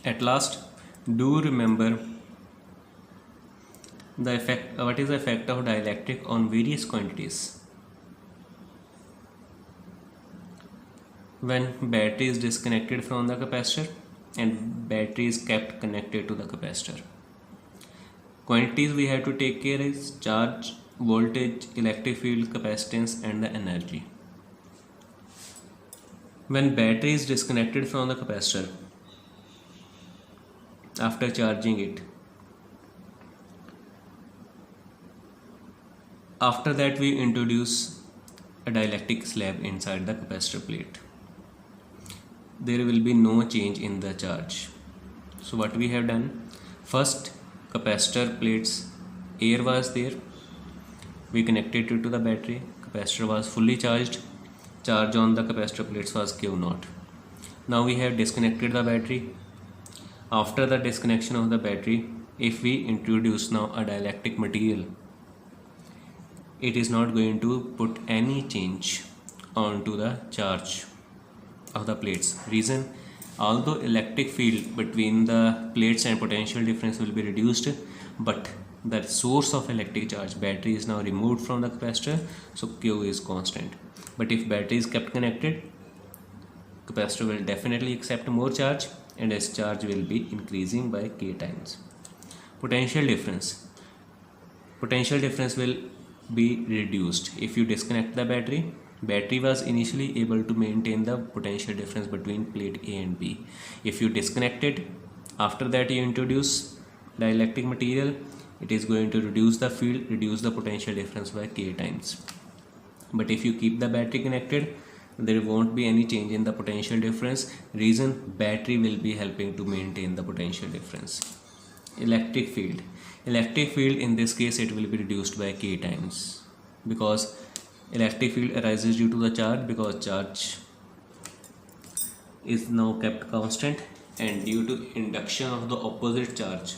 At last, do remember the effect. What is the effect of dielectric on various quantities? When battery is disconnected from the capacitor and battery is kept connected to the capacitor. Quantities we have to take care is charge, voltage, electric field, capacitance and the energy. When battery is disconnected from the capacitor after charging it, after that we introduce a dielectric slab inside the capacitor plate. There will be no change in the charge. So what we have done, first capacitor plates, air was there, we connected it to the battery, capacitor was fully charged, charge on the capacitor plates was Q0. Now we have disconnected the battery. After the disconnection of the battery, if we introduce now a dielectric material, it is not going to put any change onto the charge of the plates. Reason, although electric field between the plates and potential difference will be reduced, but the source of electric charge, battery, is now removed from the capacitor, so Q is constant. But if battery is kept connected, capacitor will definitely accept more charge and its charge will be increasing by K times. Potential difference will be reduced if you disconnect the battery. Battery was initially able to maintain the potential difference between plate A and B. If you disconnect it, after that you introduce dielectric material, it is going to reduce the field, reduce the potential difference by K times. But if you keep the battery connected, there won't be any change in the potential difference. Reason, battery will be helping to maintain the potential difference. Electric field in this case, it will be reduced by K times, because electric field arises due to the charge, because charge is now kept constant, and due to induction of the opposite charge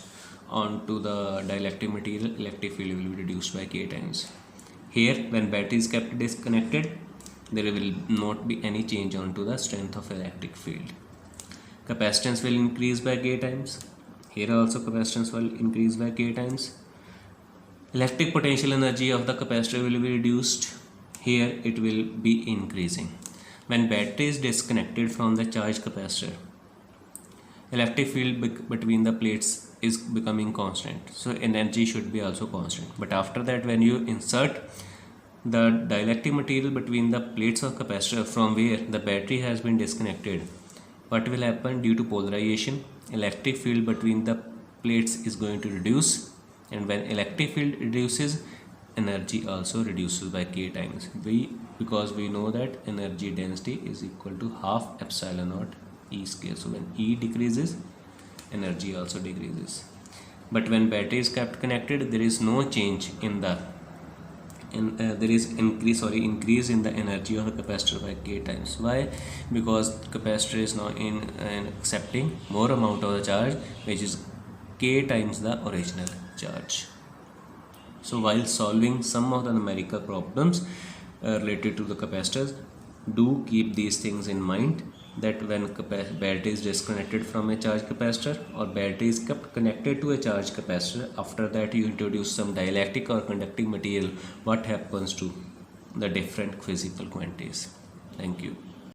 onto the dielectric material, electric field will be reduced by K times. Here, when battery is kept disconnected, there will not be any change onto the strength of electric field. Capacitance will increase by K times. Here also capacitance will increase by K times. Electric potential energy of the capacitor will be reduced. Here it will be increasing. When battery is disconnected from the charged capacitor, electric field between the plates is becoming constant, so energy should be also constant. But after that, when you insert the dielectric material between the plates of capacitor from where the battery has been disconnected, what will happen? Due to polarization, electric field between the plates is going to reduce, and when electric field reduces, energy also reduces by K times. Because we know that energy density is equal to half epsilon naught E square. So when E decreases, energy also decreases. But when battery is kept connected, there is no change in the there is increase in the energy of the capacitor by K times. Why? Because capacitor is now accepting more amount of the charge, which is K times the original charge. So while solving some of the numerical problems related to the capacitors, do keep these things in mind, that when battery is disconnected from a charged capacitor or battery is kept connected to a charged capacitor, after that you introduce some dielectric or conducting material, what happens to the different physical quantities. Thank you.